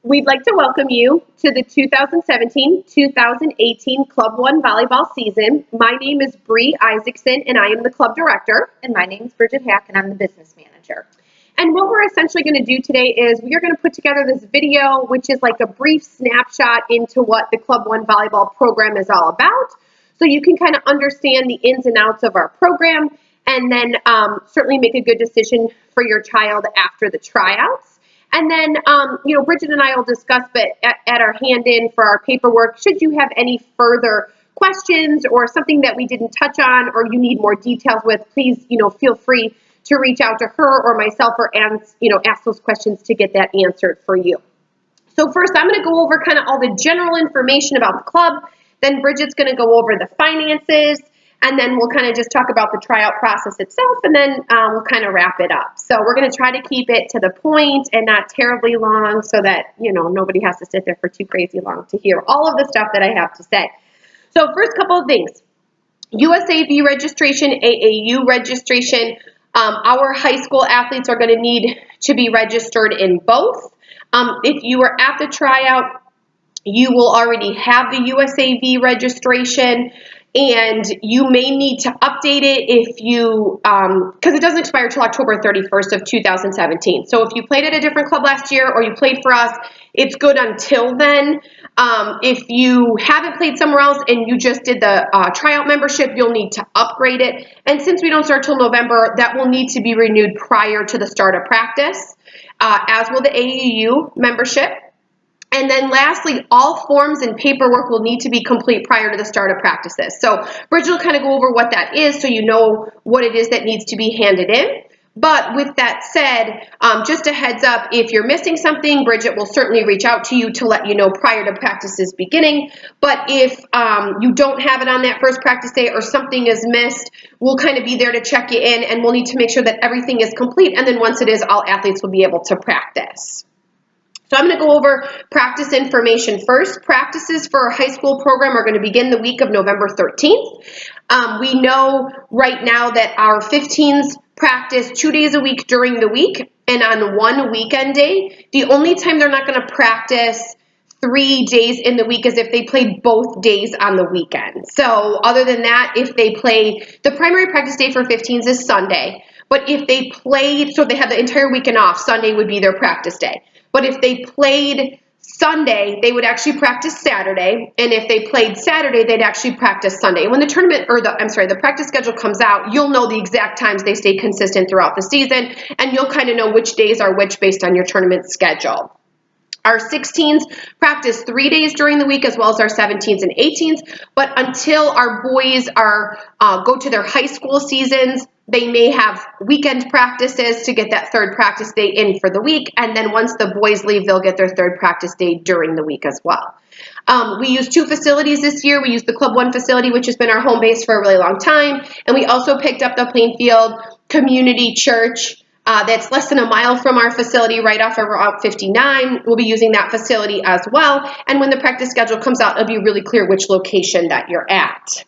We'd like to welcome you to the 2017-2018 Club 1 volleyball season. My name is Bree Isaacson, and I am the club director. And my name is Bridget Hack, and I'm the business manager. And what we're essentially going to do today is we are going to put together this video, which is like a brief snapshot into what the Club 1 volleyball program is all about. So you can kind of understand the ins and outs of our program, and then certainly make a good decision for your child after the tryouts. And then, Bridget and I will discuss, but at our hand-in for our paperwork, should you have any further questions or something that we didn't touch on or you need more details with, please, feel free to reach out to her or myself or ask those questions to get that answered for you. So first, I'm going to go over kind of all the general information about the club. Then Bridget's going to go over the finances. And then we'll kind of just talk about the tryout process itself, and then we'll kind of wrap it up. So we're going to try to keep it to the point and not terribly long so that, nobody has to sit there for too crazy long to hear all of the stuff that I have to say. So first couple of things. USAV registration, AAU registration. Our high school athletes are going to need to be registered in both. If you were at the tryout, you will already have the USAV registration. And you may need to update it if you, because it doesn't expire until October 31st of 2017. So if you played at a different club last year or you played for us, it's good until then. If you haven't played somewhere else and you just did the tryout membership, you'll need to upgrade it. And since we don't start till November, that will need to be renewed prior to the start of practice, as will the AAU membership. And then lastly, all forms and paperwork will need to be complete prior to the start of practices. So Bridget will kind of go over what that is so you know what it is that needs to be handed in. But with that said, just a heads up, if you're missing something, Bridget will certainly reach out to you to let you know prior to practices beginning. But if you don't have it on that first practice day or something is missed, we'll kind of be there to check you in, and we'll need to make sure that everything is complete. And then once it is, all athletes will be able to practice. So I'm going to go over practice information first. Practices for our high school program are going to begin the week of November 13th. We know right now that our 15s practice 2 days a week during the week and on one weekend day. The only time they're not going to practice 3 days in the week is if they play both days on the weekend. So other than that, if they play, the primary practice day for 15s is Sunday. But if they played, so they have the entire weekend off, Sunday would be their practice day. But if they played Sunday, they would actually practice Saturday. And if they played Saturday, they'd actually practice Sunday. And when the the practice schedule comes out, you'll know the exact times they stay consistent throughout the season. And you'll kind of know which days are which based on your tournament schedule. Our 16s practice 3 days during the week, as well as our 17s and 18s. But until our boys go to their high school seasons, they may have weekend practices to get that third practice day in for the week. And then once the boys leave, they'll get their third practice day during the week as well. We use 2 facilities this year. We use the Club 1 facility, which has been our home base for a really long time. And we also picked up the Plainfield Community Church. That's less than a mile from our facility, right off of Route 59. We'll be using that facility as well. And when the practice schedule comes out, it'll be really clear which location that you're at.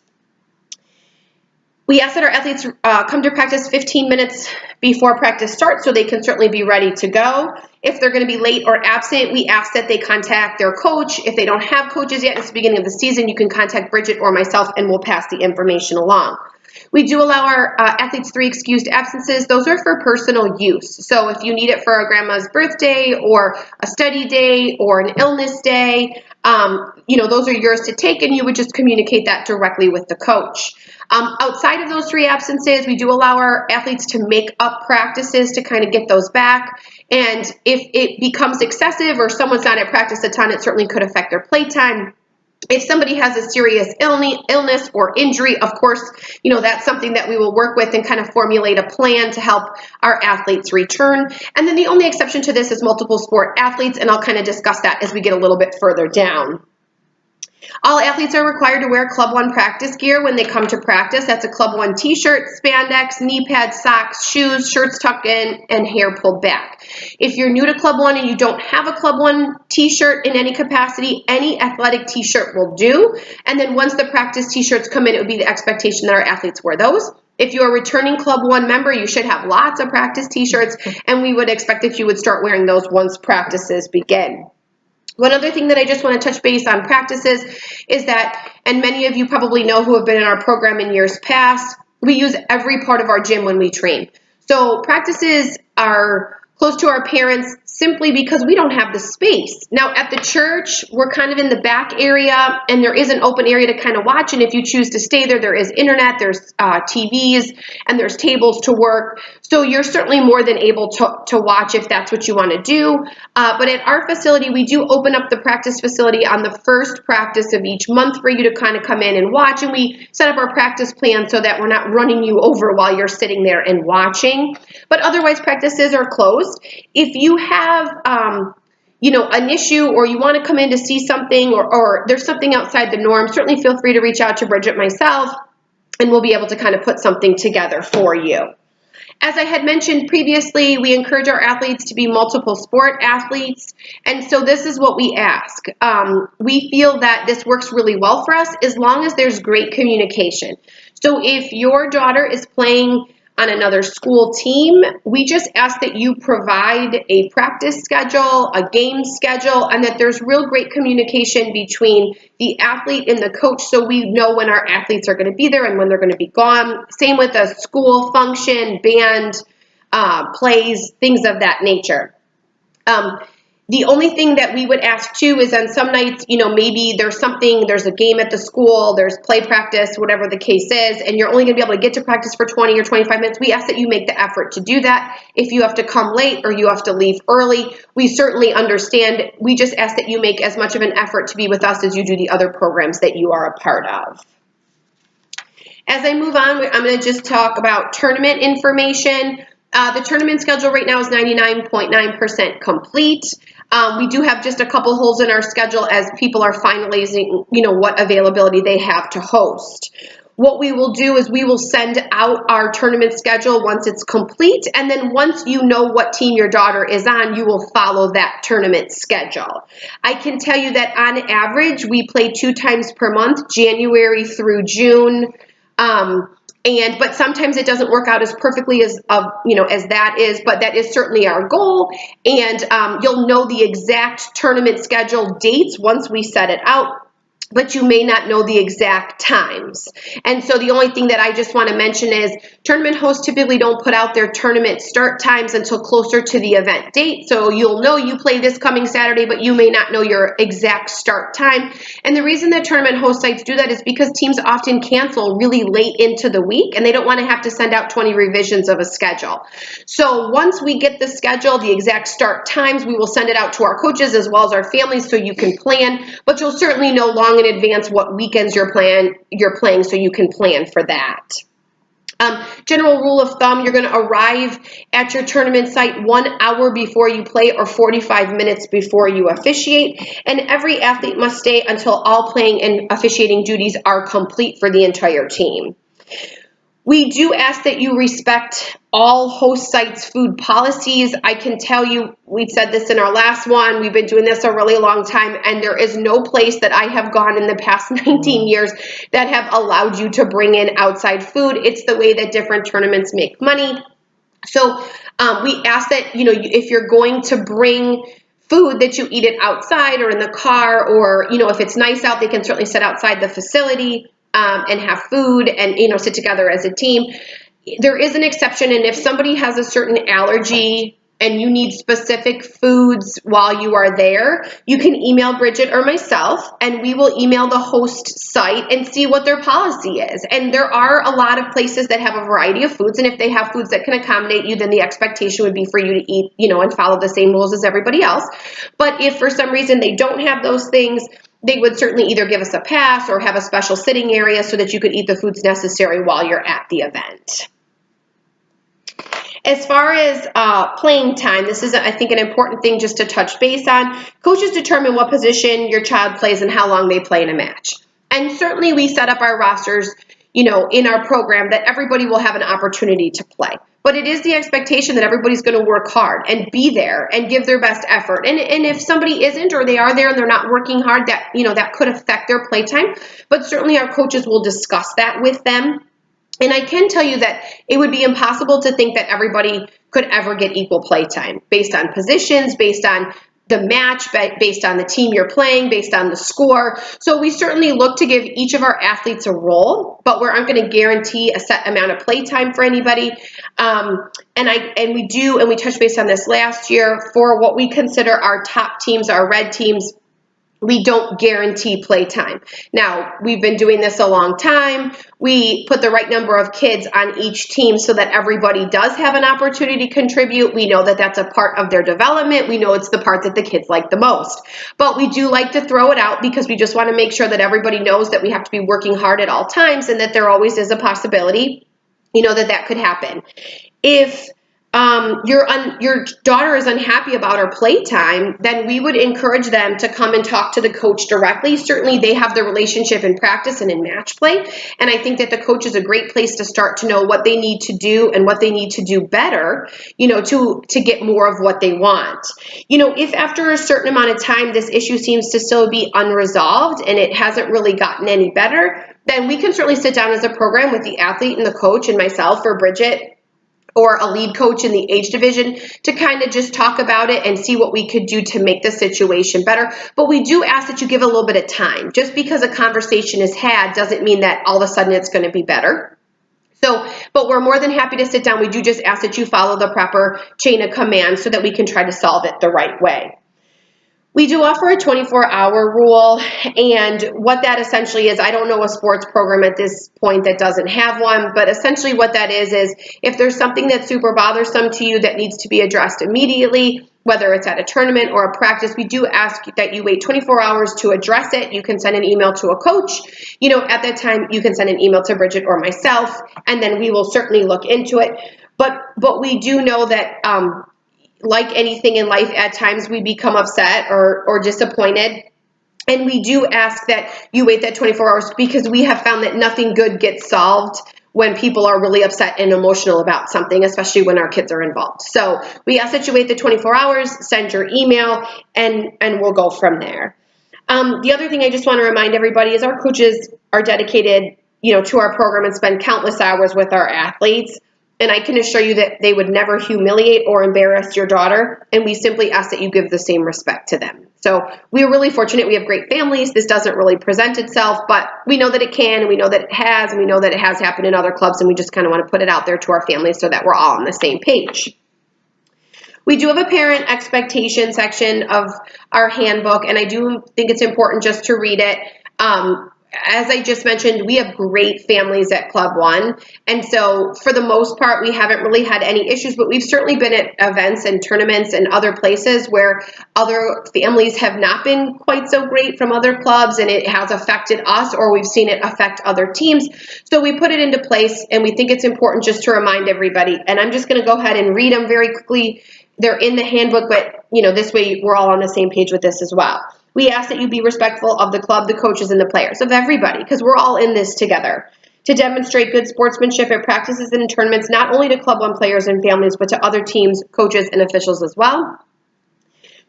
We ask that our athletes come to practice 15 minutes before practice starts so they can certainly be ready to go. If they're going to be late or absent, we ask that they contact their coach. If they don't have coaches yet, it's the beginning of the season, you can contact Bridget or myself and we'll pass the information along. We do allow our athletes 3 excused absences. Those are for personal use. So if you need it for a grandma's birthday or a study day or an illness day, those are yours to take, and you would just communicate that directly with the coach. Outside of those 3 absences, we do allow our athletes to make up practices to kind of get those back. And if it becomes excessive or someone's not at practice a ton, it certainly could affect their playtime. If somebody has a serious illness or injury, of course, that's something that we will work with and kind of formulate a plan to help our athletes return. And then the only exception to this is multiple sport athletes, and I'll kind of discuss that as we get a little bit further down. All athletes are required to wear Club 1 practice gear when they come to practice. That's a Club 1 t-shirt, spandex, knee pads, socks, shoes, shirts tucked in, and hair pulled back. If you're new to Club 1 and you don't have a Club 1 t-shirt in any capacity, any athletic t-shirt will do. And then once the practice t-shirts come in, it would be the expectation that our athletes wear those. If you're a returning Club 1 member, you should have lots of practice t-shirts, and we would expect that you would start wearing those once practices begin. One other thing that I just want to touch base on practices is that, and many of you probably know who have been in our program in years past, we use every part of our gym when we train. So practices are close to our parents simply because we don't have the space. Now at the church, we're kind of in the back area and there is an open area to kind of watch, and if you choose to stay there, there is internet, there's TVs, and there's tables to work. So you're certainly more than able to watch if that's what you want to do. But at our facility, we do open up the practice facility on the first practice of each month for you to kind of come in and watch, and we set up our practice plan so that we're not running you over while you're sitting there and watching. But otherwise, practices are closed. If you have, an issue, or you want to come in to see something, or there's something outside the norm, certainly feel free to reach out to Bridget, myself, and we'll be able to kind of put something together for you. As I had mentioned previously, we encourage our athletes to be multiple sport athletes, and so this is what we ask. We feel that this works really well for us as long as there's great communication. So if your daughter is playing on another school team, we just ask that you provide a practice schedule, a game schedule, and that there's real great communication between the athlete and the coach so we know when our athletes are going to be there and when they're going to be gone. Same with a school function, band, plays, things of that nature. The only thing that we would ask too is on some nights, maybe there's a game at the school, there's play practice, whatever the case is, and you're only going to be able to get to practice for 20 or 25 minutes. We ask that you make the effort to do that. If you have to come late or you have to leave early, we certainly understand. We just ask that you make as much of an effort to be with us as you do the other programs that you are a part of. As I move on, I'm going to just talk about tournament information. The tournament schedule right now is 99.9% complete. We do have just a couple holes in our schedule as people are finalizing, what availability they have to host. What we will do is we will send out our tournament schedule once it's complete, and then once you know what team your daughter is on, you will follow that tournament schedule. I can tell you that on average, we play 2 times per month, January through June. But sometimes it doesn't work out as perfectly as that is, but that is certainly our goal. And you'll know the exact tournament schedule dates once we set it out, but you may not know the exact times. And so the only thing that I just want to mention is tournament hosts typically don't put out their tournament start times until closer to the event date. So you'll know you play this coming Saturday, but you may not know your exact start time. And the reason that tournament host sites do that is because teams often cancel really late into the week, and they don't want to have to send out 20 revisions of a schedule. So once we get the schedule, the exact start times, we will send it out to our coaches as well as our families so you can plan, but you'll certainly know long in advance what weekends you're playing so you can plan for that. General rule of thumb, you're going to arrive at your tournament site 1 hour before you play or 45 minutes before you officiate, and every athlete must stay until all playing and officiating duties are complete for the entire team. We do ask that you respect all host sites' food policies. I can tell you, we said this in our last one, we've been doing this a really long time, and there is no place that I have gone in the past 19 years that have allowed you to bring in outside food. It's the way that different tournaments make money. So we ask that, if you're going to bring food, that you eat it outside or in the car, or, if it's nice out, they can certainly sit outside the facility and have food and, sit together as a team. There is an exception, and if somebody has a certain allergy and you need specific foods while you are there, you can email Bridget or myself, and we will email the host site and see what their policy is. And there are a lot of places that have a variety of foods, and if they have foods that can accommodate you, then the expectation would be for you to eat, and follow the same rules as everybody else. But if for some reason they don't have those things, they would certainly either give us a pass or have a special sitting area so that you could eat the foods necessary while you're at the event. As far as playing time, this is, I think, an important thing just to touch base on. Coaches determine what position your child plays and how long they play in a match. And certainly we set up our rosters, in our program that everybody will have an opportunity to play. But it is the expectation that everybody's going to work hard and be there and give their best effort. And if somebody isn't, or they are there and they're not working hard, that, that could affect their playtime. But certainly our coaches will discuss that with them. And I can tell you that it would be impossible to think that everybody could ever get equal playtime based on positions, based on the match based on the team you're playing, based on the score. So we certainly look to give each of our athletes a role, but we aren't going to guarantee a set amount of play time for anybody. And we touched base on this last year for what we consider our top teams, our red teams. We don't guarantee play time. Now, we've been doing this a long time. We put the right number of kids on each team so that everybody does have an opportunity to contribute. We know that that's a part of their development. We know it's the part that the kids like the most. But we do like to throw it out because we just want to make sure that everybody knows that we have to be working hard at all times and that there always is a possibility, that could happen. If your daughter is unhappy about her playtime, then we would encourage them to come and talk to the coach directly. Certainly they have the relationship in practice and in match play. And I think that the coach is a great place to start to know what they need to do and what they need to do better, to get more of what they want. If after a certain amount of time, this issue seems to still be unresolved and it hasn't really gotten any better, then we can certainly sit down as a program with the athlete and the coach and myself or Bridget or a lead coach in the age division to kind of just talk about it and see what we could do to make the situation better. But we do ask that you give a little bit of time. Just because a conversation is had doesn't mean that all of a sudden it's going to be better. But we're more than happy to sit down. We do just ask that you follow the proper chain of command so that we can try to solve it the right way. We do offer a 24-hour rule, and what that essentially is, I don't know a sports program at this point that doesn't have one, but essentially what that is if there's something that's super bothersome to you that needs to be addressed immediately, whether it's at a tournament or a practice, we do ask that you wait 24 hours to address it. You can send an email to a coach. At that time, you can send an email to Bridget or myself, and then we will certainly look into it. But we do know that like anything in life, at times we become upset or disappointed. And we do ask that you wait that 24 hours because we have found that nothing good gets solved when people are really upset and emotional about something, especially when our kids are involved. So we ask that you wait the 24 hours, send your email, and we'll go from there. The other thing I just want to remind everybody is our coaches are dedicated, to our program and spend countless hours with our athletes. And I can assure you that they would never humiliate or embarrass your daughter, and we simply ask that you give the same respect to them. So we're really fortunate. We have great families. This doesn't really present itself, but we know that it can, and we know that it has, and we know that it has happened in other clubs, and we just kind of want to put it out there to our families so that we're all on the same page. We do have a parent expectation section of our handbook, and I do think it's important just to read it. As I just mentioned, we have great families at Club One. And so for the most part, we haven't really had any issues, but we've certainly been at events and tournaments and other places where other families have not been quite so great from other clubs, and it has affected us, or we've seen it affect other teams. So we put it into place, and we think it's important just to remind everybody. And I'm just going to go ahead and read them very quickly. They're in the handbook, but this way we're all on the same page with this as well. We ask that you be respectful of the club, the coaches, and the players, of everybody, because we're all in this together. To demonstrate good sportsmanship at practices and in tournaments, not only to Club One players and families, but to other teams, coaches, and officials as well.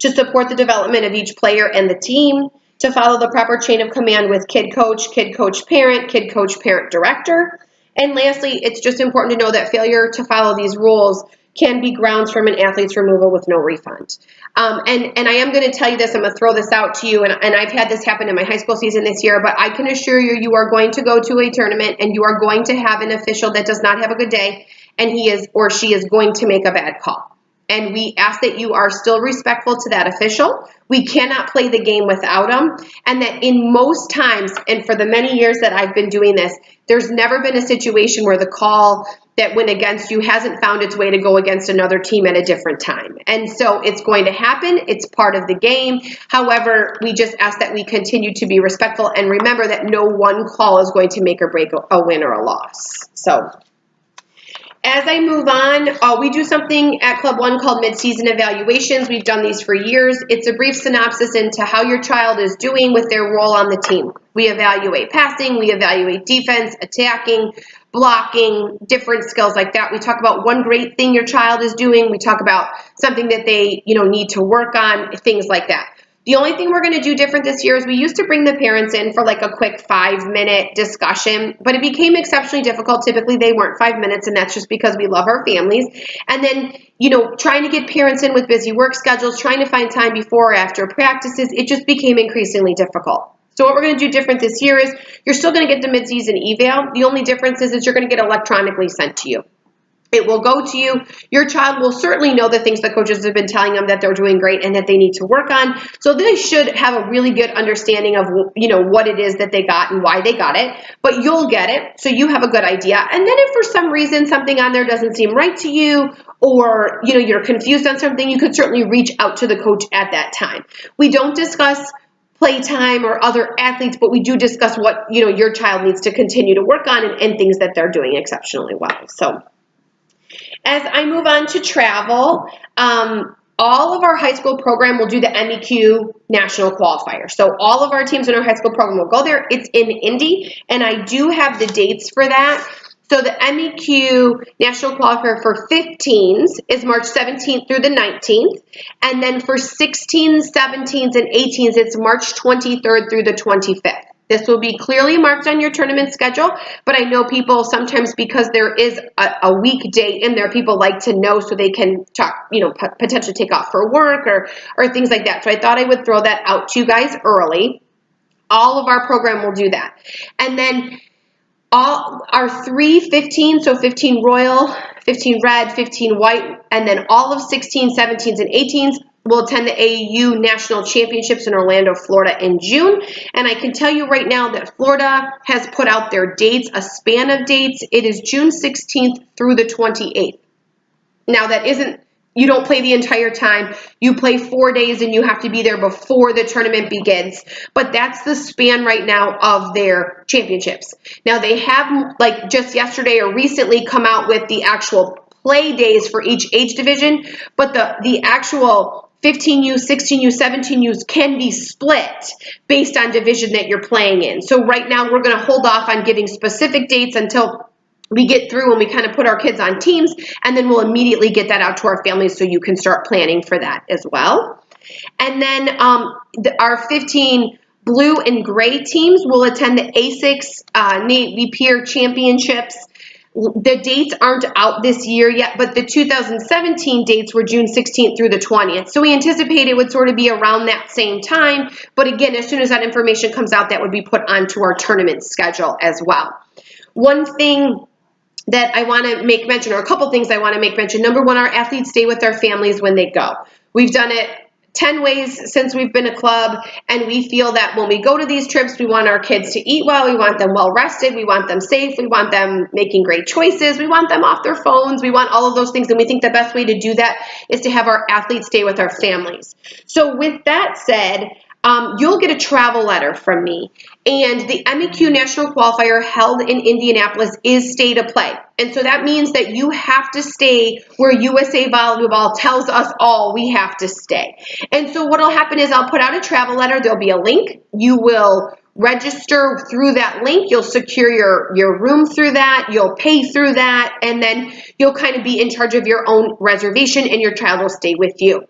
To support the development of each player and the team. To follow the proper chain of command with kid coach, parent, director. And lastly, it's just important to know that failure to follow these rules can be grounds from an athlete's removal with no refund. And I am going to tell you this, I'm going to throw this out to you, and I've had this happen in my high school season this year, but I can assure you, you are going to go to a tournament and you are going to have an official that does not have a good day, and he is or she is going to make a bad call. And we ask that you are still respectful to that official. We cannot play the game without them. And that in most times, and for the many years that I've been doing this, there's never been a situation where the call that went against you hasn't found its way to go against another team at a different time. And so it's going to happen. It's part of the game. However, we just ask that we continue to be respectful and remember that no one call is going to make or break a win or a loss. So as I move on, we do something at Club One called mid-season evaluations. We've done these for years. It's a brief synopsis into how your child is doing with their role on the team. We evaluate passing, we evaluate defense, attacking, blocking, different skills like that. We talk about one great thing your child is doing. We talk about something that they, need to work on, things like that. The only thing we're going to do different this year is we used to bring the parents in for like a quick 5-minute discussion, but it became exceptionally difficult. Typically they weren't 5 minutes, and that's just because we love our families. And then, trying to get parents in with busy work schedules, trying to find time before or after practices, it just became increasingly difficult. So what we're going to do different this year is you're still going to get the mid-season eval. The only difference is you're going to get electronically sent to you. It will go to you. Your child will certainly know the things the coaches have been telling them that they're doing great and that they need to work on. So they should have a really good understanding of, what it is that they got and why they got it. But you'll get it, so you have a good idea. And then if for some reason something on there doesn't seem right to you, or you're confused on something, you could certainly reach out to the coach at that time. We don't discuss playtime or other athletes, but we do discuss what your child needs to continue to work on and things that they're doing exceptionally well. So as I move on to travel, all of our high school program will do the MEQ national qualifier. So all of our teams in our high school program will go there. It's in Indy, and I do have the dates for that. So the MEQ national qualifier for 15s is March 17th through the 19th. And then for 16s, 17s, and 18s, it's March 23rd through the 25th. This will be clearly marked on your tournament schedule, but I know people sometimes, because there is a week date in there, people like to know so they can potentially take off for work or things like that. So I thought I would throw that out to you guys early. All of our program will do that. And then all our 315, so 15 Royal, 15 Red, 15 White, and then all of 16, 17s, and 18s will attend the AAU National Championships in Orlando, Florida in June. And I can tell you right now that Florida has put out their dates, a span of dates. It is June 16th through the 28th. Now that isn't, you don't play the entire time. You play 4 days and you have to be there before the tournament begins. But that's the span right now of their championships. Now they have, like just yesterday or recently, come out with the actual play days for each age division, but the actual 15U, 16U, 17Us can be split based on division that you're playing in. So right now we're going to hold off on giving specific dates until we get through and we kind of put our kids on teams, and then we'll immediately get that out to our families so you can start planning for that as well. And then our 15 blue and gray teams will attend the A6 Navy Pier Championships. The dates aren't out this year yet, but the 2017 dates were June 16th through the 20th. So we anticipate it would sort of be around that same time. But again, as soon as that information comes out, that would be put onto our tournament schedule as well. One thing that I want to make mention, or a couple things I want to make mention. Number one, our athletes stay with their families when they go. We've done it 10 ways since we've been a club, and we feel that when we go to these trips, we want our kids to eat well, we want them well rested, we want them safe, we want them making great choices, we want them off their phones, we want all of those things, and we think the best way to do that is to have our athletes stay with our families. So with that said, you'll get a travel letter from me, and the MEQ National Qualifier held in Indianapolis is stay to play. And so that means that you have to stay where USA Volleyball tells us all we have to stay. And so what will happen is I'll put out a travel letter. There'll be a link. You will register through that link. You'll secure your room through that. You'll pay through that. And then you'll kind of be in charge of your own reservation, and your child will stay with you.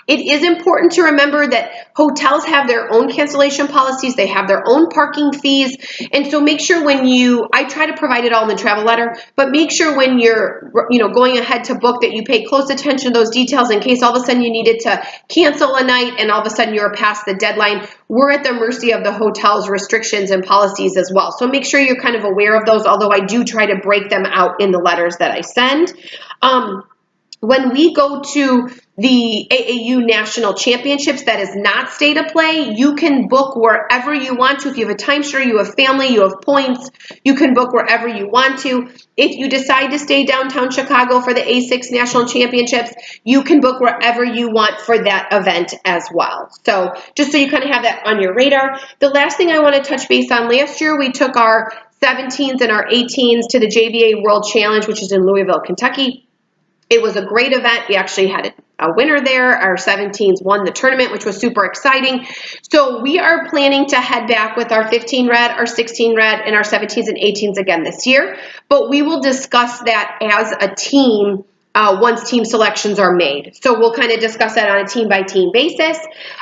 It is important to remember that hotels have their own cancellation policies. They have their own parking fees. And so make sure I try to provide it all in the travel letter, but make sure when you're, going ahead to book that you pay close attention to those details in case all of a sudden you needed to cancel a night and all of a sudden you're past the deadline. We're at the mercy of the hotel's restrictions and policies as well. So make sure you're kind of aware of those, although I do try to break them out in the letters that I send. When we go to the AAU National Championships, that is not stay to play. You can book wherever you want to. If you have a timeshare, you have family, you have points, you can book wherever you want to. If you decide to stay downtown Chicago for the A6 National Championships, you can book wherever you want for that event as well. So just so you kind of have that on your radar. The last thing I want to touch base on, last year we took our 17s and our 18s to the JVA World Challenge, which is in Louisville, Kentucky. It was a great event. We actually had a winner there. Our 17s won the tournament, which was super exciting. So we are planning to head back with our 15 red, our 16 red, and our 17s and 18s again this year. But we will discuss that as a team once team selections are made. So we'll kind of discuss that on a team-by-team basis.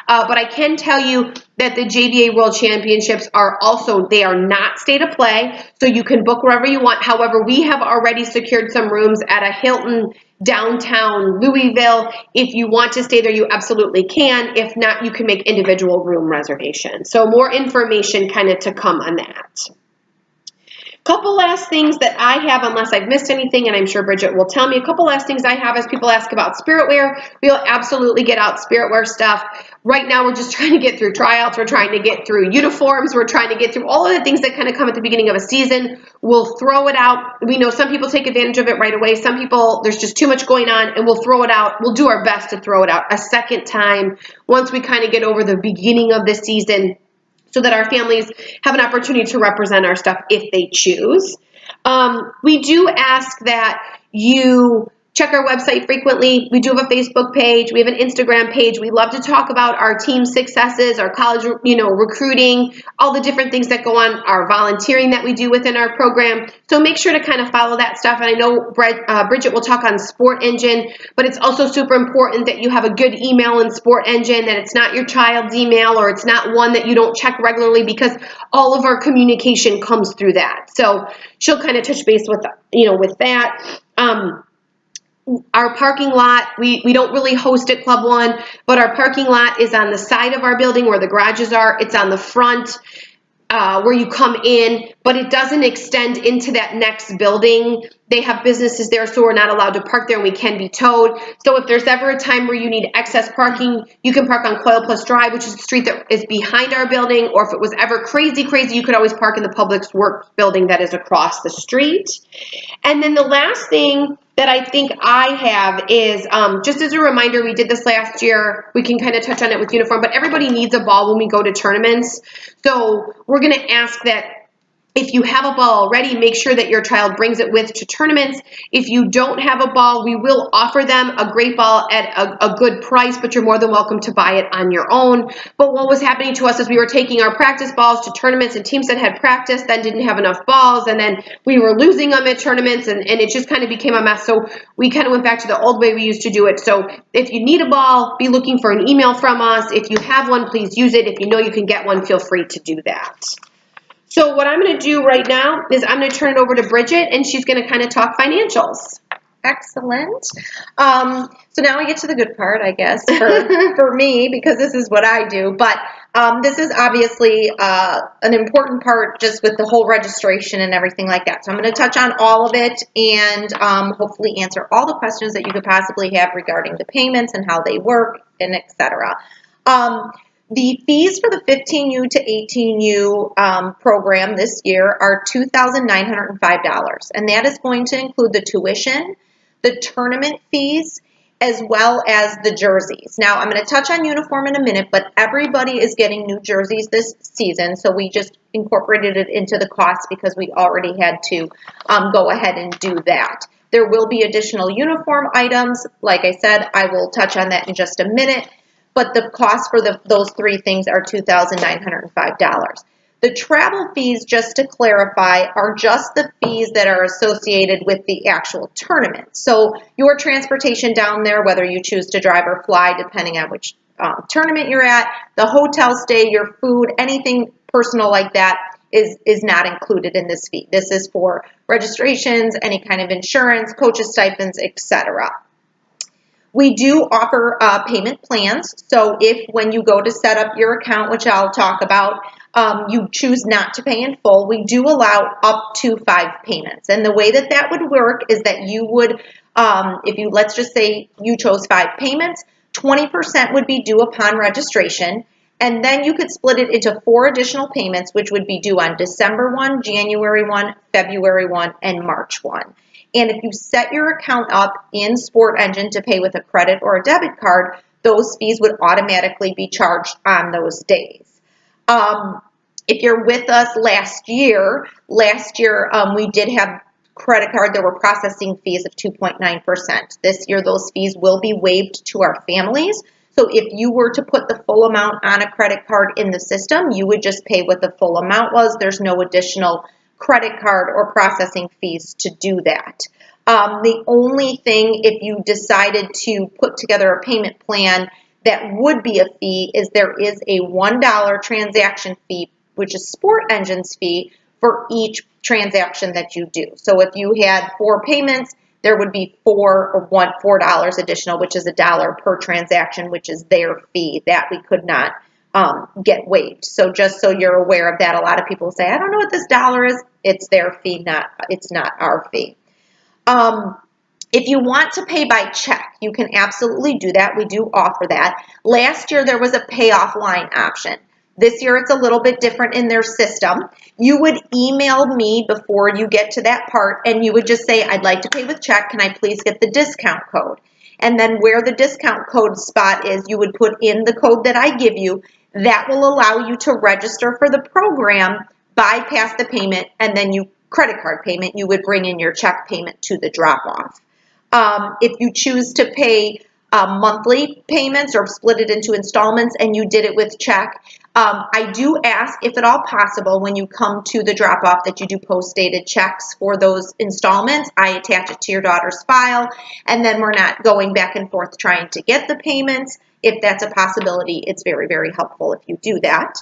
But I can tell you that the JVA World Championships are also, they are not state of play, so you can book wherever you want. However, we have already secured some rooms at a Hilton downtown Louisville. If you want to stay there, you absolutely can. If not, you can make individual room reservations. So more information kind of to come on that. Couple last things that I have, unless I've missed anything, and I'm sure Bridget will tell me. A couple last things I have is people ask about spirit wear. We'll absolutely get out spirit wear stuff. Right now, we're just trying to get through tryouts. We're trying to get through uniforms. We're trying to get through all of the things that kind of come at the beginning of a season. We'll throw it out. We know some people take advantage of it right away. Some people, there's just too much going on, and we'll throw it out. We'll do our best to throw it out a second time once we kind of get over the beginning of the season, so that our families have an opportunity to represent our stuff if they choose. We do ask that you check our website frequently. We do have a Facebook page. We have an Instagram page. We love to talk about our team successes, our college, recruiting, all the different things that go on, our volunteering that we do within our program. So make sure to kind of follow that stuff. And I know Bridget will talk on Sport Engine, but it's also super important that you have a good email in Sport Engine, that it's not your child's email, or it's not one that you don't check regularly, because all of our communication comes through that. So she'll kind of touch base with, with that. Our parking lot, we don't really host at Club One, but our parking lot is on the side of our building where the garages are. It's on the front where you come in, but it doesn't extend into that next building. They have businesses there, so we're not allowed to park there, and we can be towed. So if there's ever a time where you need excess parking, you can park on Coil Plus Drive, which is the street that is behind our building, or if it was ever crazy, you could always park in the Public Works building that is across the street. And then the last thing that I think I have is, just as a reminder, we did this last year. We can kind of touch on it with uniform, but everybody needs a ball when we go to tournaments. So we're going to ask that if you have a ball already, make sure that your child brings it with to tournaments. If you don't have a ball, we will offer them a great ball at a good price, but you're more than welcome to buy it on your own. But what was happening to us is we were taking our practice balls to tournaments, and teams that had practice then didn't have enough balls, and then we were losing them at tournaments, and it just kind of became a mess. So we kind of went back to the old way we used to do it. So if you need a ball, be looking for an email from us. If you have one, please use it. If you know you can get one, feel free to do that. So what I'm going to do right now is I'm going to turn it over to Bridget, and she's going to kind of talk financials. Excellent. So now we get to the good part, I guess, for me, because this is what I do. But this is obviously an important part just with the whole registration and everything like that. So I'm going to touch on all of it and hopefully answer all the questions that you could possibly have regarding the payments and how they work and etc. The fees for the 15U to 18U program this year are $2,905, and that is going to include the tuition, the tournament fees, as well as the jerseys. Now, I'm going to touch on uniform in a minute, but everybody is getting new jerseys this season, so we just incorporated it into the cost because we already had to go ahead and do that. There will be additional uniform items. Like I said, I will touch on that in just a minute. But the cost for those three things are $2,905. The travel fees, just to clarify, are just the fees that are associated with the actual tournament. So your transportation down there, whether you choose to drive or fly, depending on which tournament you're at, the hotel stay, your food, anything personal like that is not included in this fee. This is for registrations, any kind of insurance, coaches stipends, etc. We do offer payment plans, so if when you go to set up your account, which I'll talk about, you choose not to pay in full, we do allow up to 5 payments. And the way that that would work is that you would, let's just say you chose 5 payments, 20% would be due upon registration, and then you could split it into 4 additional payments, which would be due on December 1, January 1, February 1, and March 1. And if you set your account up in Sport Engine to pay with a credit or a debit card, those fees would automatically be charged on those days. If you're with us last year we did have credit card. There were processing fees of 2.9%. This year those fees will be waived to our families. So if you were to put the full amount on a credit card in the system, you would just pay what the full amount was. There's no additional credit card or processing fees to do that. The only thing, if you decided to put together a payment plan that would be a fee, is there is a $1 transaction fee, which is Sport Engine's fee, for each transaction that you do. So if you had 4 payments, there would be $4 additional, which is $1 per transaction, which is their fee that we could not get waived. So just so you're aware of that, a lot of people say, I don't know what this dollar is. It's their fee, it's not our fee. If you want to pay by check, you can absolutely do that. We do offer that. Last year, there was a pay offline option. This year, it's a little bit different in their system. You would email me before you get to that part, and you would just say, I'd like to pay with check. Can I please get the discount code? And then where the discount code spot is, you would put in the code that I give you. That will allow you to register for the program, bypass the payment, and then credit card payment, you would bring in your check payment to the drop-off. If you choose to pay monthly payments or split it into installments and you did it with check, I do ask, if at all possible, when you come to the drop-off, that you do post-dated checks for those installments. I attach it to your daughter's file, and then we're not going back and forth trying to get the payments. If that's a possibility, it's very, very helpful if you do that.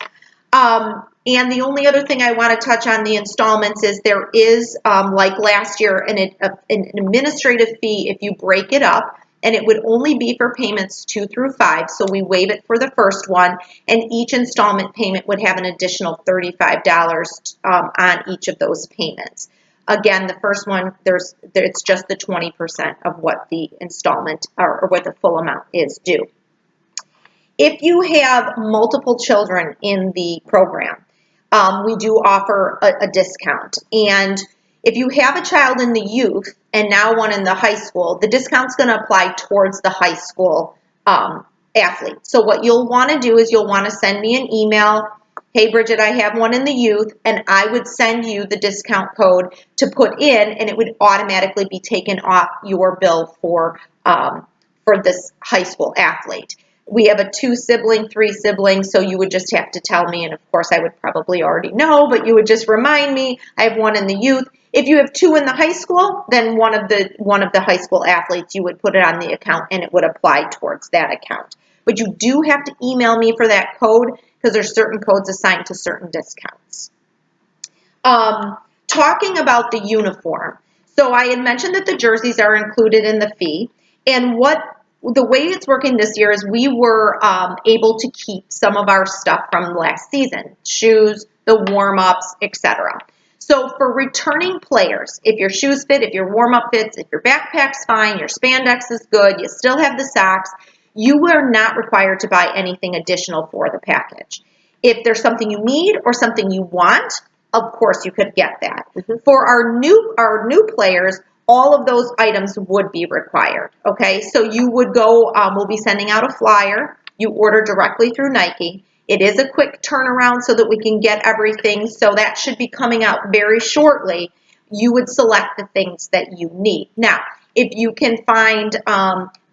And the only other thing I want to touch on the installments is there is, like last year, an administrative fee if you break it up, and it would only be for payments 2 through 5, so we waive it for the first one, and each installment payment would have an additional $35 on each of those payments. Again, the first one, it's just the 20% of what the installment or what the full amount is due. If you have multiple children in the program, we do offer a discount. And if you have a child in the youth and now one in the high school, the discount's going to apply towards the high school athlete. So what you'll want to do is you'll want to send me an email. Hey, Bridget, I have one in the youth, and I would send you the discount code to put in, and it would automatically be taken off your bill for this high school athlete. We have a 2-sibling, 3-sibling, so you would just have to tell me, and of course I would probably already know, but you would just remind me. I have one in the youth. If you have 2 in the high school, then one of the high school athletes, you would put it on the account and it would apply towards that account. But you do have to email me for that code because there's certain codes assigned to certain discounts. Talking about the uniform. So I had mentioned that the jerseys are included in the fee, and the way it's working this year is we were able to keep some of our stuff from last season, shoes, the warm-ups, etc. So for returning players, if your shoes fit, if your warm-up fits, if your backpack's fine, your spandex is good, you still have the socks, you are not required to buy anything additional for the package. If there's something you need or something you want, of course you could get that. For our new players, all of those items would be required, okay? So you would go, we'll be sending out a flyer. You order directly through Nike. It is a quick turnaround so that we can get everything, so that should be coming out very shortly. You would select the things that you need. Now, if you can find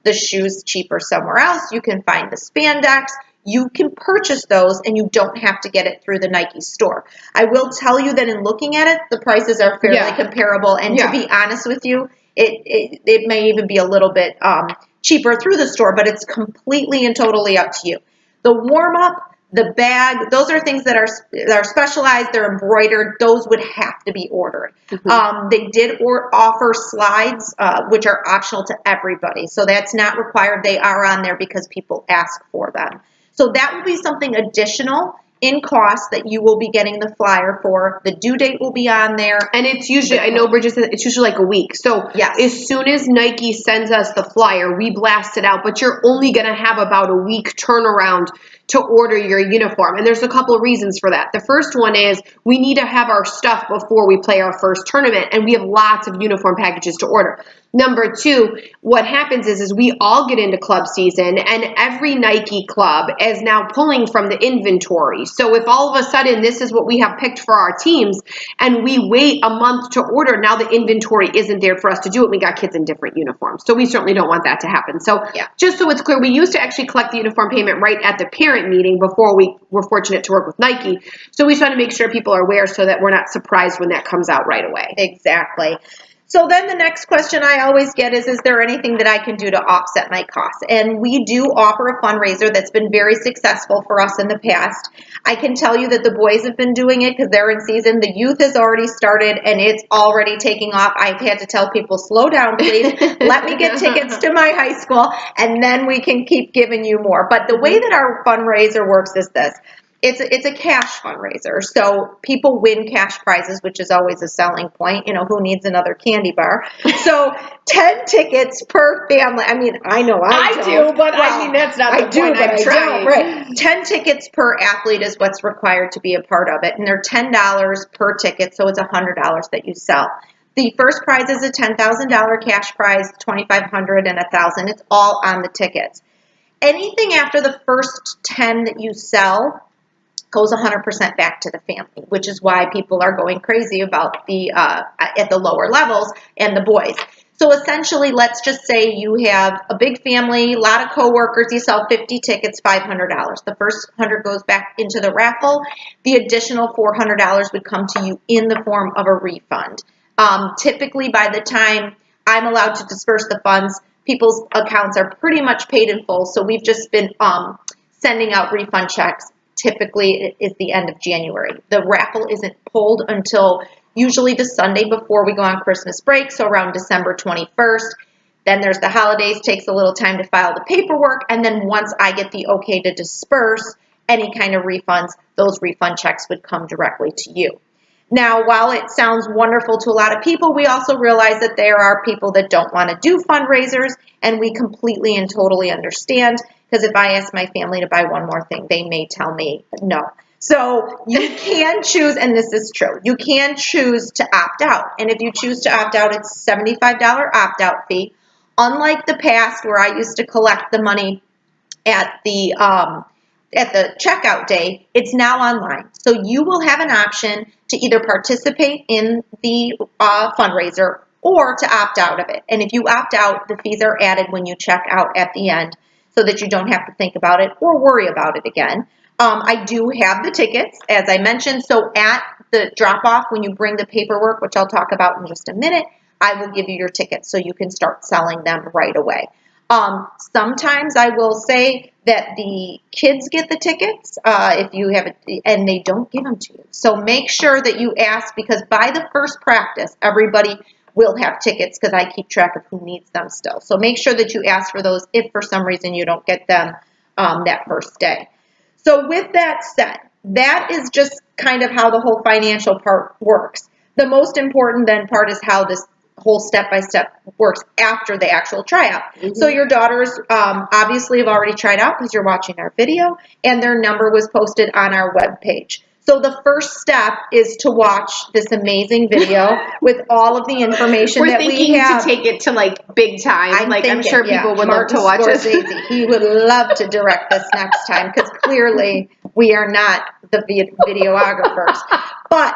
the shoes cheaper somewhere else, you can find the spandex, you can purchase those and you don't have to get it through the Nike store. I will tell you that in looking at it, the prices are fairly comparable. And to be honest with you, it may even be a little bit cheaper through the store, but it's completely and totally up to you. The warm-up, the bag, those are things that are specialized, they're embroidered, those would have to be ordered. They did offer slides, which are optional to everybody. So that's not required. They are on there because people ask for them. So that will be something additional in cost that you will be getting the flyer for. The due date will be on there. And it's usually, I know Bridget said it's usually like a week. So as soon as Nike sends us the flyer, we blast it out. But you're only going to have about a week turnaround to order your uniform. And there's a couple of reasons for that. The first one is we need to have our stuff before we play our first tournament. And we have lots of uniform packages to order. Number 2, what happens is we all get into club season, and every Nike club is now pulling from the inventory. So if all of a sudden this is what we have picked for our teams and we wait a month to order, now the inventory isn't there for us to do it. We got kids in different uniforms. So we certainly don't want that to happen. So just so it's clear, we used to actually collect the uniform payment right at the parent meeting before we were fortunate to work with Nike. So we try to make sure people are aware so that we're not surprised when that comes out right away. Exactly. So then the next question I always get is there anything that I can do to offset my costs? And we do offer a fundraiser that's been very successful for us in the past. I can tell you that the boys have been doing it because they're in season. The youth has already started and it's already taking off. I've had to tell people, slow down, please. Let me get tickets to my high school and then we can keep giving you more. But the way that our fundraiser works is this. It's a cash fundraiser, so people win cash prizes, which is always a selling point. You know, who needs another candy bar? So 10 tickets per family. I mean, I know I do, but well, I mean, that's not the point. I'm trying. Right. 10 tickets per athlete is what's required to be a part of it, and they're $10 per ticket, so it's $100 that you sell. The first prize is a $10,000 cash prize, $2,500 and $1,000. It's all on the tickets. Anything after the first 10 that you sell goes 100% back to the family, which is why people are going crazy about the at the lower levels and the boys. So essentially, let's just say you have a big family, a lot of coworkers, you sell 50 tickets, $500. The first 100 goes back into the raffle. The additional $400 would come to you in the form of a refund. Typically, by the time I'm allowed to disperse the funds, people's accounts are pretty much paid in full. So we've just been sending out refund checks. Typically, it is the end of January. The raffle isn't pulled until usually the Sunday before we go on Christmas break, so around December 21st. Then there's the holidays, takes a little time to file the paperwork, and then once I get the okay to disperse any kind of refunds, those refund checks would come directly to you. Now, while it sounds wonderful to a lot of people, we also realize that there are people that don't want to do fundraisers, and we completely and totally understand, because if I ask my family to buy one more thing, they may tell me no. So you can choose, and this is true, you can choose to opt out. And if you choose to opt out, it's a $75 opt-out fee. Unlike the past where I used to collect the money at the checkout day, it's now online. So you will have an option to either participate in the fundraiser or to opt out of it. And if you opt out, the fees are added when you check out at the end so that you don't have to think about it or worry about it again. I do have the tickets, as I mentioned. So at the drop-off, when you bring the paperwork, which I'll talk about in just a minute, I will give you your tickets so you can start selling them right away. Sometimes I will say that the kids get the tickets if you have it, and they don't give them to you. So make sure that you ask, because by the first practice, everybody will have tickets because I keep track of who needs them still. So make sure that you ask for those if for some reason you don't get them that first day. So with that said, that is just kind of how the whole financial part works. The most important then part is how this whole step-by-step works after the actual tryout. Mm-hmm. So your daughters obviously have already tried out because you're watching our video, and their number was posted on our webpage. So the first step is to watch this amazing video with all of the information that we have. We're thinking to take it to like big time. I'm sure people would love to watch it. He would love to direct this next time because clearly we are not the videographers. But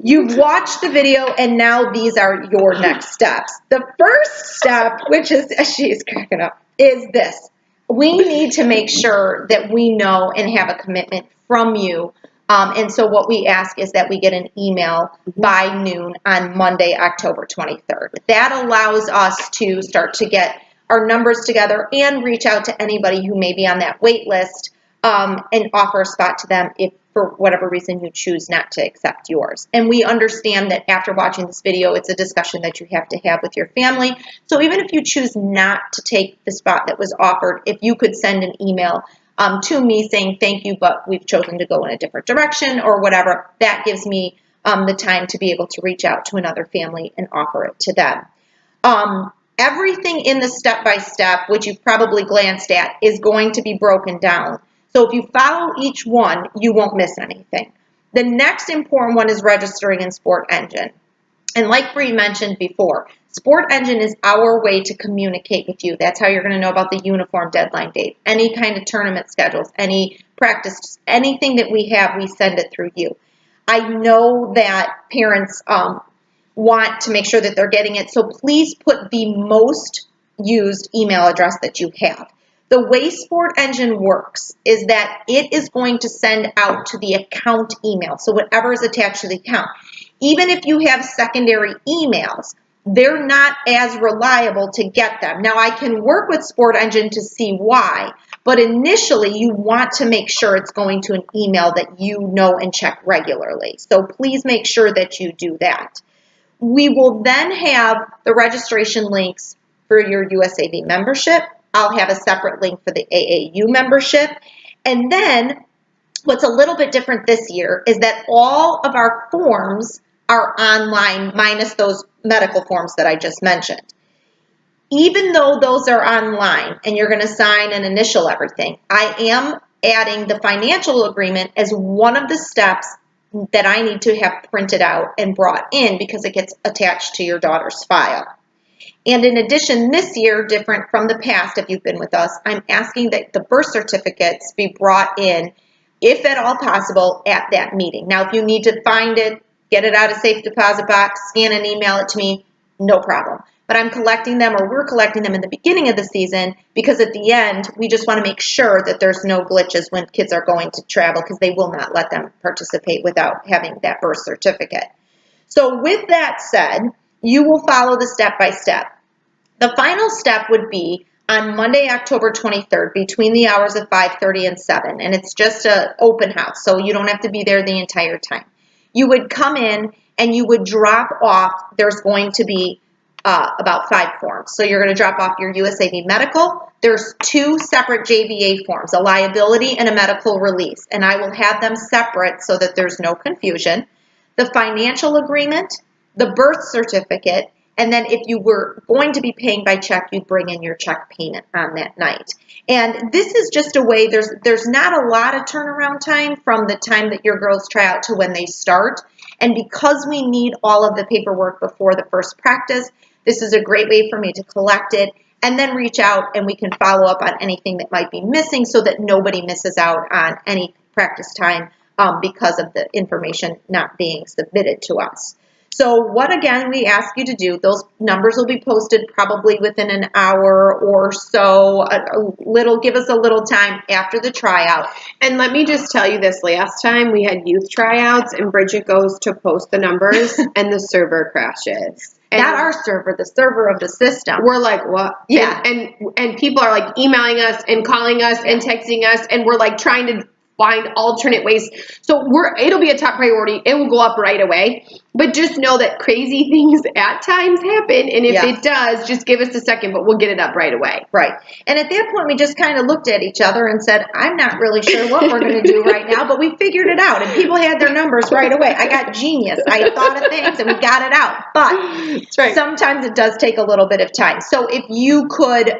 you've watched the video, and now these are your next steps. The first step, which is, she's cracking up, is this. We need to make sure that we know and have a commitment from you. And so what we ask is that we get an email by noon on Monday, October 23rd. That allows us to start to get our numbers together and reach out to anybody who may be on that wait list and offer a spot to them if for whatever reason you choose not to accept yours. And we understand that after watching this video, it's a discussion that you have to have with your family. So even if you choose not to take the spot that was offered, if you could send an email to me saying thank you, but we've chosen to go in a different direction or whatever, that gives me the time to be able to reach out to another family and offer it to them. Everything in the step-by-step, which you've probably glanced at, is going to be broken down. So if you follow each one, you won't miss anything. The next important one is registering in Sport Engine. And like Bree mentioned before, Sport Engine is our way to communicate with you. That's how you're going to know about the uniform deadline date, any kind of tournament schedules, any practice, anything that we have, we send it through you. I know that parents want to make sure that they're getting it, so please put the most used email address that you have. The way Sport Engine works is that it is going to send out to the account email, so whatever is attached to the account. Even if you have secondary emails, they're not as reliable to get them. Now, I can work with Sport Engine to see why, but initially you want to make sure it's going to an email that you know and check regularly. So please make sure that you do that. We will then have the registration links for your USAV membership. I'll have a separate link for the AAU membership. And then what's a little bit different this year is that all of our forms are online, minus those medical forms that I just mentioned. Even though those are online and you're going to sign and initial everything, I am adding the financial agreement as one of the steps that I need to have printed out and brought in because it gets attached to your daughter's file. And in addition, this year, different from the past, if you've been with us, I'm asking that the birth certificates be brought in, if at all possible, at that meeting. Now, if you need to find it, get it out of safe deposit box, scan and email it to me, no problem. But I'm collecting them, or we're collecting them in the beginning of the season, because at the end, we just want to make sure that there's no glitches when kids are going to travel, because they will not let them participate without having that birth certificate. So with that said, you will follow the step-by-step. The final step would be on Monday, October 23rd, between the hours of 5:30 and 7, and it's just an open house, so you don't have to be there the entire time. You would come in and you would drop off, there's going to be about 5 forms. So you're going to drop off your USAV medical. There's 2 separate JVA forms, a liability and a medical release, and I will have them separate so that there's no confusion. The financial agreement, the birth certificate, and then if you were going to be paying by check, you'd bring in your check payment on that night. And this is just a way, there's not a lot of turnaround time from the time that your girls try out to when they start. And because we need all of the paperwork before the first practice, this is a great way for me to collect it and then reach out and we can follow up on anything that might be missing so that nobody misses out on any practice time because of the information not being submitted to us. So what, again, we ask you to do, those numbers will be posted probably within an hour or so, give us a little time after the tryout. And let me just tell you this, last time we had youth tryouts and Bridget goes to post the numbers and the server crashes. And not our server, the server of the system. We're like, what? Yeah. And people are like emailing us and calling us and texting us and we're like trying to find alternate ways. So it'll be a top priority. It will go up right away. But just know that crazy things at times happen. And if it does, just give us a second, but we'll get it up right away. Right. And at that point, we just kind of looked at each other and said, I'm not really sure what we're going to do right now, but we figured it out. And people had their numbers right away. I got genius. I thought of things and we got it out. But sometimes it does take a little bit of time. So if you could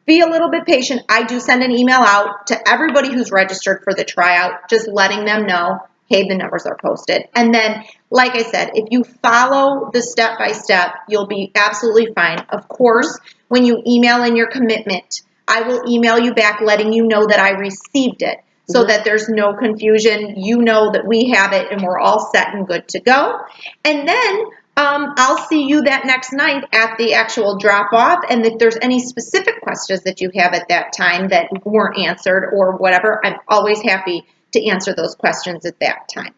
be a little bit patient. I do send an email out to everybody who's registered for the tryout, just letting them know, hey, the numbers are posted. And then, like I said, if you follow the step-by-step, you'll be absolutely fine. Of course, when you email in your commitment, I will email you back letting you know that I received it so that there's no confusion. You know that we have it and we're all set and good to go. And then I'll see you that next night at the actual drop-off, and if there's any specific questions that you have at that time that weren't answered or whatever, I'm always happy to answer those questions at that time.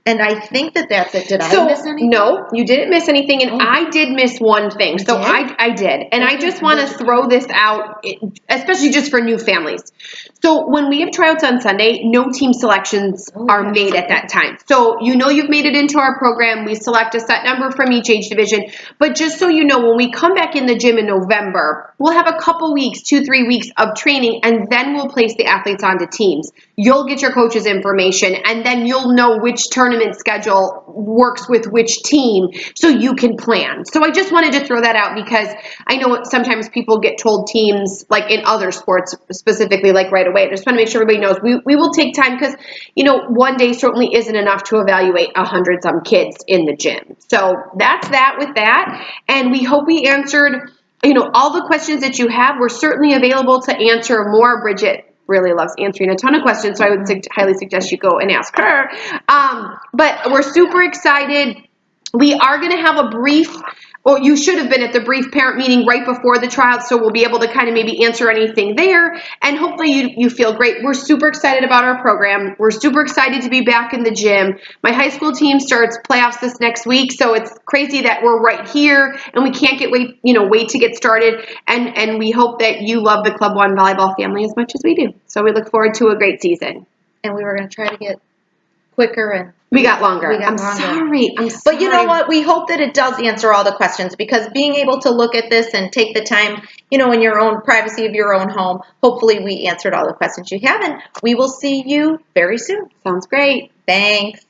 And I think that's it. Did I miss anything? No, you didn't miss anything, and I did miss one thing. So I did, and I just want to throw this out, especially just for new families. So when we have tryouts on Sunday, no team selections are made at that time. So you know you've made it into our program. We select a set number from each age division. But just so you know, when we come back in the gym in November, we'll have a couple weeks, 2-3 weeks of training, and then we'll place the athletes onto teams. You'll get your coach's information, and then you'll know which tournament schedule works with which team so you can plan. So I just wanted to throw that out because I know sometimes people get told teams, like in other sports specifically, like right away. I just want to make sure everybody knows we will take time because, you know, one day certainly isn't enough to evaluate 100-some kids in the gym. So that's that with that. And we hope we answered, you know, all the questions that you have. We're certainly available to answer more. Bridget really loves answering a ton of questions, so I would highly suggest you go and ask her. But we're super excited. We are going to have a brief or you should have been at the brief parent meeting right before the trial, so we'll be able to kind of maybe answer anything there, and hopefully you feel great. We're super excited about our program. We're super excited to be back in the gym. My high school team starts playoffs this next week, so it's crazy that we're right here, and we can't wait to get started, and we hope that you love the Club One volleyball family as much as we do. So we look forward to a great season. And we were going to try to get quicker, and we got longer. I'm sorry. sorry. But you know what? We hope that it does answer all the questions, because being able to look at this and take the time, in your own privacy of your own home, hopefully we answered all the questions you have, and we will see you very soon. Sounds great. Thanks.